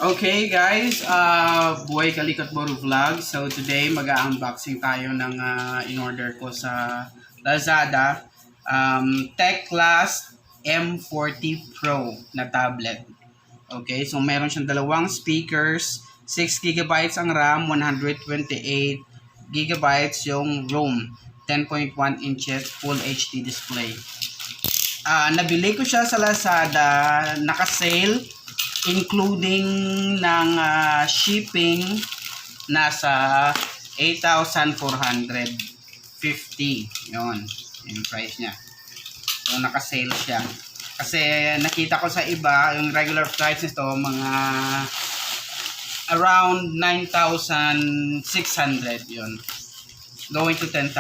Okay guys, buhay kalikot Boro Vlog. So today mag-unboxing tayo ng in-order ko sa Lazada, Teclast M40 Pro na tablet. Okay, so meron siyang dalawang speakers, 6 GB ang RAM, 128 GB yung ROM, 10.1 inches Full HD display. Nabili ko siya sa Lazada, naka-sale, including ng shipping, nasa 8,450. Yun, yung price niya. So, naka-sale siya. Kasi nakita ko sa iba, yung regular price nito, mga around 9,600 yun. Going to 10,000.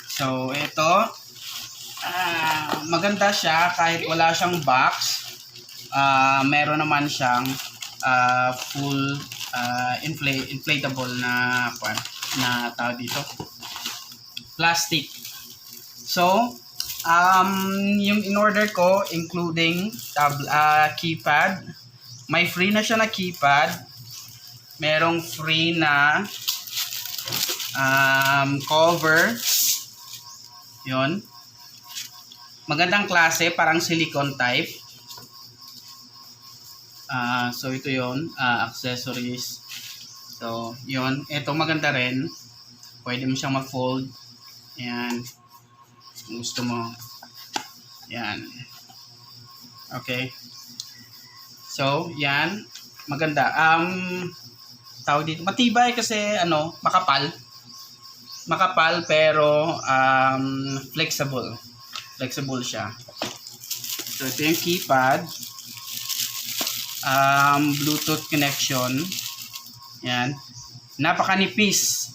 So, ito, maganda siya kahit wala siyang box. Meron naman siyang full inflatable na tawag dito, plastic. So yung in-order ko including keypad, may free na siya na keypad, merong free na cover. Yun, magandang klase, parang silicone type. So ito yon, accessories. So yon, ito maganda rin, pwede mo siyang mag-fold. Yan, kung gusto mo. Yan, okay. So yan, maganda. Tawag dito, matibay kasi makapal pero flexible siya. So ito yung keypad, Bluetooth connection. Yan, napakanipis,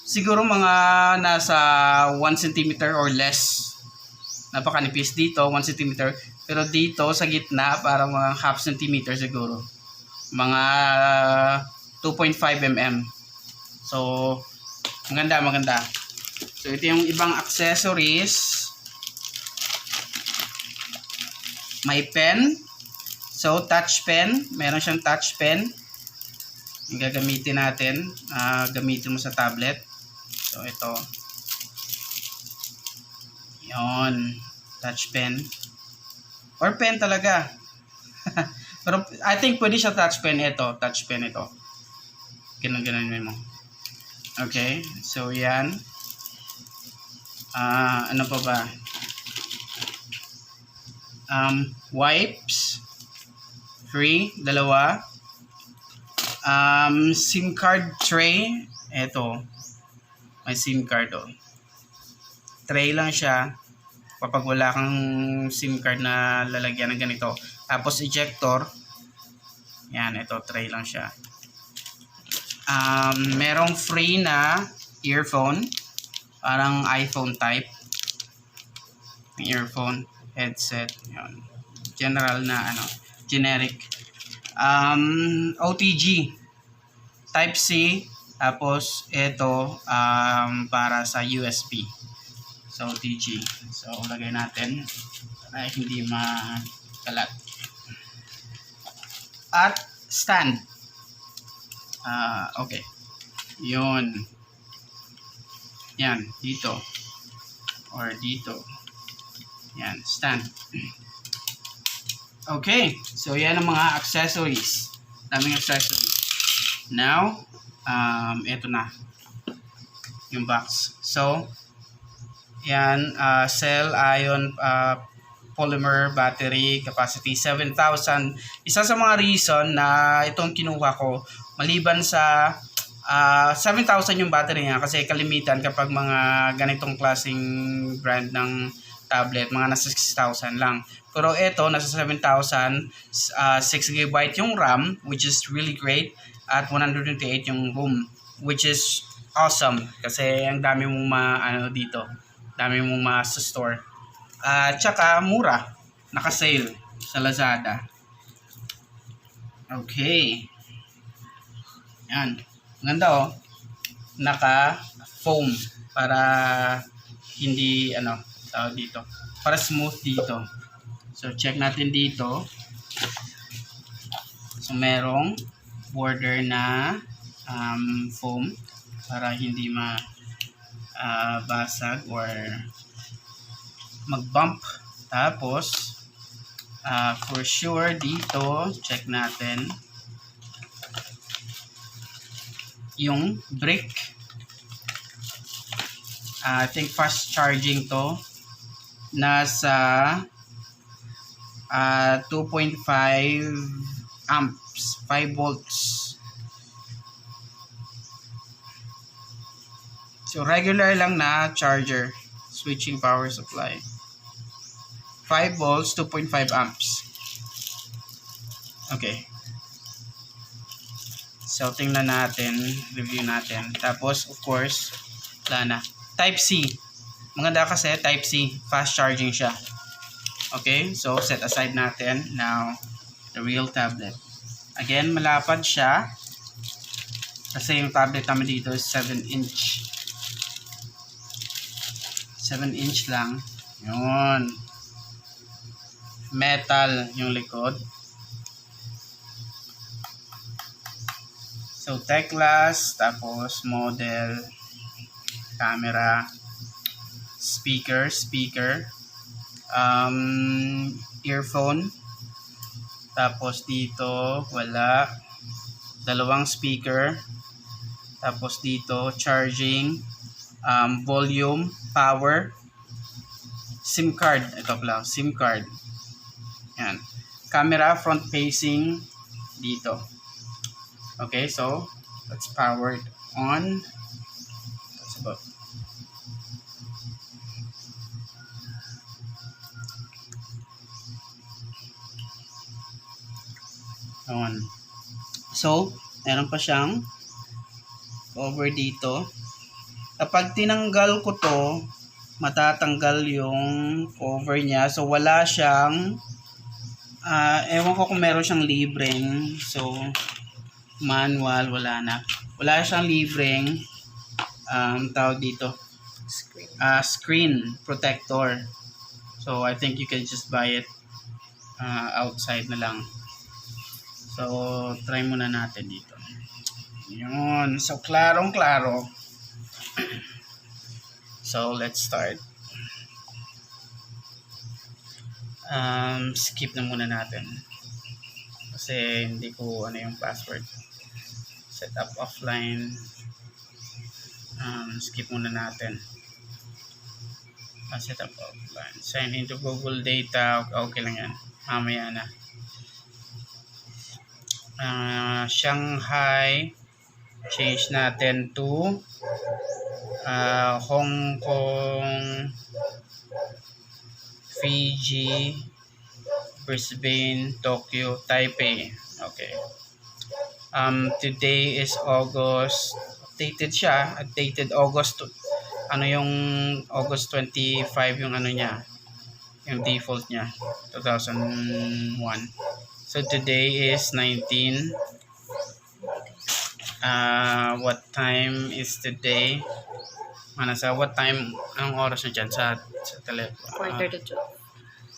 siguro mga nasa 1 cm or less. Napakanipis dito, 1 cm, pero dito sa gitna parang mga half centimeter siguro, mga 2.5 mm. So maganda. So ito yung ibang accessories. May pen. So, touch pen. Meron siyang touch pen. Yung gagamitin natin. Gamitin mo sa tablet. So, ito. Yun. Touch pen. Or pen talaga. Pero, I think pwede siya touch pen. Ito. Touch pen ito. Ganun mo. Okay. So, yan. Ano pa ba? Wipes. Free, dalawa. SIM card tray. Eto, may SIM card. Tray lang siya kapag wala kang SIM card na lalagyan ng ganito. Tapos ejector. Yan, ito, tray lang siya. Merong free na earphone, parang iPhone type earphone headset. Yan, general na generic. OTG Type C. Tapos ito para sa USB. So OTG. So lagay natin para hindi makalat. At stand. Okay. Yun. Yan, dito or dito. Yan, stand. Okay, so yan ang mga accessories. Daming accessories. Now, ito na yung box. So, yan, cell ion polymer battery, capacity 7,000. Isa sa mga reason na itong kinuha ko, maliban sa 7,000 yung battery niya, kasi kalimitan kapag mga ganitong klaseng brand ng tablet, mga nasa 6,000 lang. Pero ito, nasa 7,000, 6 GB yung RAM, which is really great, at 128 yung ROM, which is awesome, kasi ang dami mong dito, dami mong ma-store. Tsaka mura, naka-sale sa Lazada. Okay. Yan. Ganda naka-foam para hindi tawag dito, para smooth dito. So check natin dito. So merong border na foam para hindi basag or mag-bump. Tapos for sure dito, check natin yung brick. I think fast charging to. Nasa 2.5 amps, 5 volts. So regular lang na charger, switching power supply. 5 volts, 2.5 amps. Okay. So tingnan natin, review natin. Tapos of course, wala na. Type C. Maganda kasi Type C, fast charging siya. Okay, so set aside natin. Now, the real tablet. Again, malapad siya. Kasi yung tablet naman dito is 7-inch. 7-inch lang. Yun. Metal yung likod. So, Teclast, tapos model, camera, speaker, earphone, tapos dito wala, dalawang speaker, tapos dito charging, volume, power, SIM card, ito pala, SIM card, yan, camera front facing dito. Okay, so let's power it on. That's about. On. So, meron pa siyang cover dito. Kapag tinanggal ko to, matatanggal yung cover niya. So, wala siyang ewan ko kung meron siyang libreng. So, manual, wala na. Wala siyang libreng tawag dito. Screen protector. So, I think you can just buy it outside na lang. So, try muna natin dito. Yun. So, klarong-klaro. So, let's start. Skip na muna natin. Kasi hindi ko ano yung password. Setup offline. Skip muna natin. Setup offline. Sign into Google Data. Okay lang yan. Mamaya na. Shanghai, change natin to Hong Kong, Fiji, Brisbane, Tokyo, Taipei. Okay. Today is August. Updated siya. Updated August. Ano yung August 25 yung ano niya? Yung default niya. 2001. So today is 19. What time is today? What time? Anong oras na dyan sa telephone?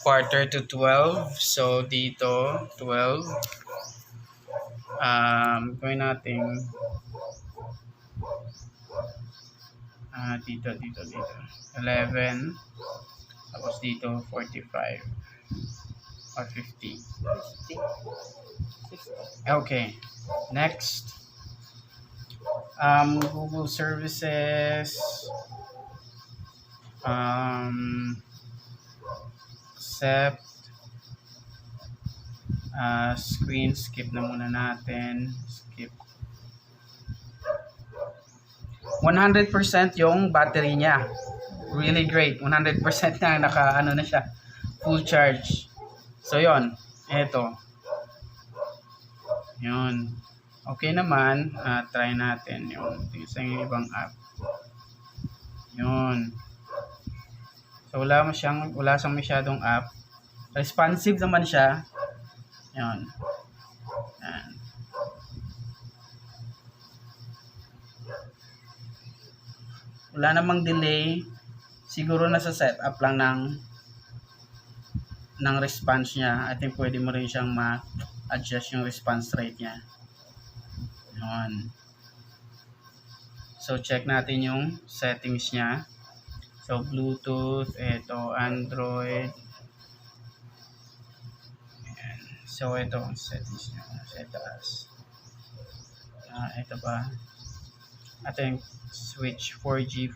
Quarter to 12. So dito 12. Gawin natin dito 11. Tapos dito 45 or 50. Okay, next. Google services, accept, screen, skip na muna natin, skip. 100% yung battery niya, really great. 100% na naka na siya, full charge. So yon, eto yun. Okay naman, try natin yung ibang app. Yun. So wala siyang masyadong app. Responsive naman siya. Yun. Yan. Wala namang delay. Siguro nasa setup lang ng response niya. I think pwede mo rin siyang adjust yung response rate niya. Yun. So, check natin yung settings niya. So, Bluetooth, ito, Android. Ayan. So, ito ang settings niya. Set as. Ito ba? Ito yung switch 4G.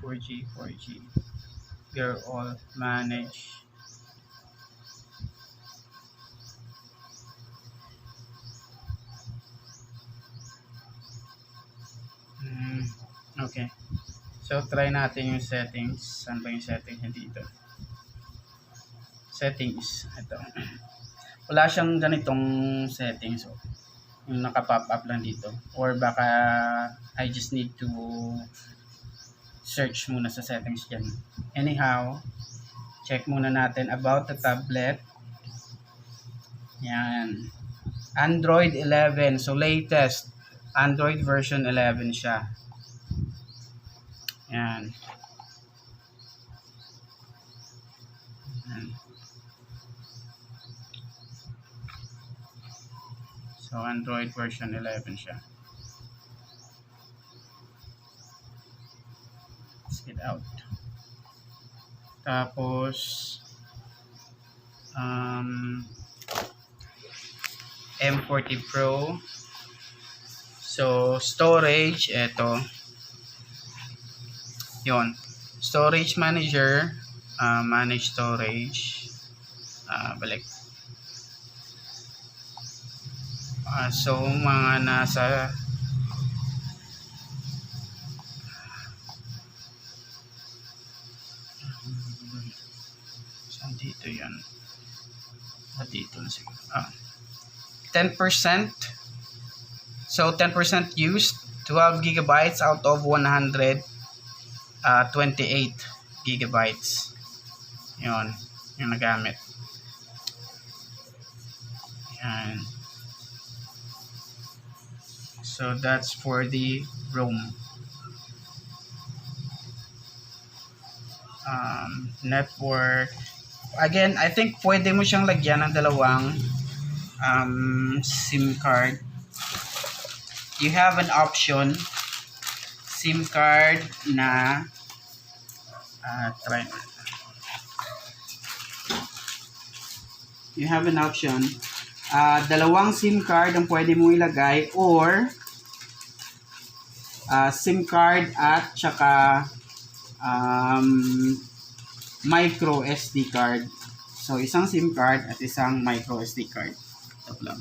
We're all manage. Okay. So, try natin yung settings. Saan ba yung settings dito? Settings. Ito. Wala siyang ganitong settings. So, yung naka-pop up lang dito. Or baka I just need to search muna sa settings dyan. Anyhow, check muna natin about the tablet. Yan. Android 11. So, latest. Android version 11 siya. Yan. Yan. So, Android version 11 siya. Let's get out. Tapos, M40 Pro. So, storage, eto. Yon. Storage manager, manage storage. Balik. So, mga nasa saan dito yan? Dito na siguro. 10%. So, 10% used. 12 gigabytes out of 128 gigabytes. Yun. Yung nagamit. Yan. So, that's for the ROM. Network. Again, I think pwede mo siyang lagyan ng dalawang SIM card. You have an option SIM card na try. You have an option dalawang SIM card ang pwede mo ilagay or SIM card at saka micro SD card. So, isang SIM card at isang micro SD card. Ito lang.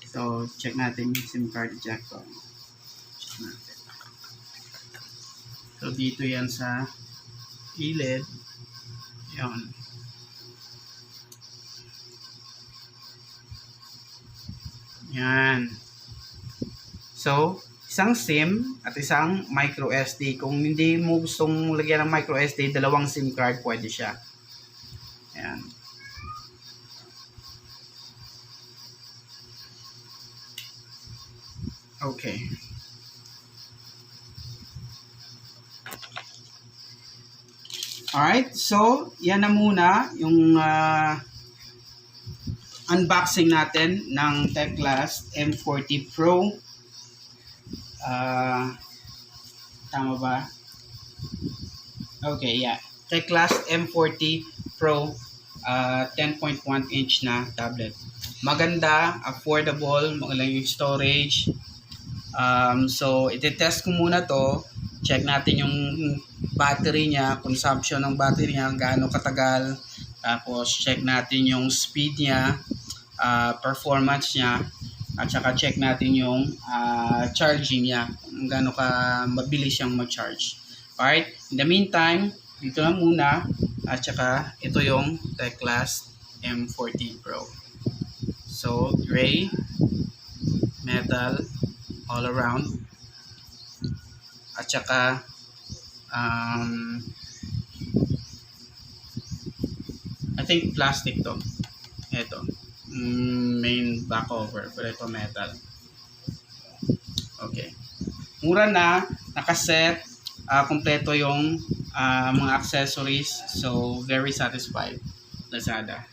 So, check natin yung SIM card jack ko. Check natin. So, dito yan sa gilid. Yan. Yan. So, isang SIM at isang micro SD. Kung hindi mo gustong lagyan ng micro SD, dalawang SIM card pwede siya. Yan. Okay. Alright, so yan na muna yung unboxing natin ng Teclast M40 Pro. Tama ba? Okay, yeah. Teclast M40 Pro 10.1 inch na tablet. Maganda, affordable, magalang yung storage. So, iti-test ko muna to. Check natin yung battery niya, consumption ng battery niya, gaano katagal. Tapos, check natin yung speed niya, performance niya. At saka check natin yung charging niya, kung gaano ka mabilis siyang mag-charge. Alright, in the meantime, dito na muna. At saka, ito yung Teclast M40 Pro. So, gray, metal, all around. At saka, I think plastic to. Ito. Main back cover. Pero ito metal. Okay. Mura na. Nakaset. Kompleto yung mga accessories. So, very satisfied. Lazada.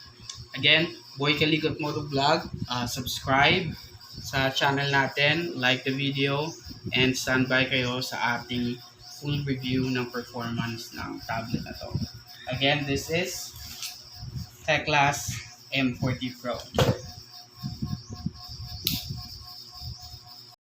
Again, Boy Kaligot Moto Vlog. Subscribe sa channel natin, like the video, and standby kayo sa ating full review ng performance ng tablet na to. Again, this is Teclast M40 Pro.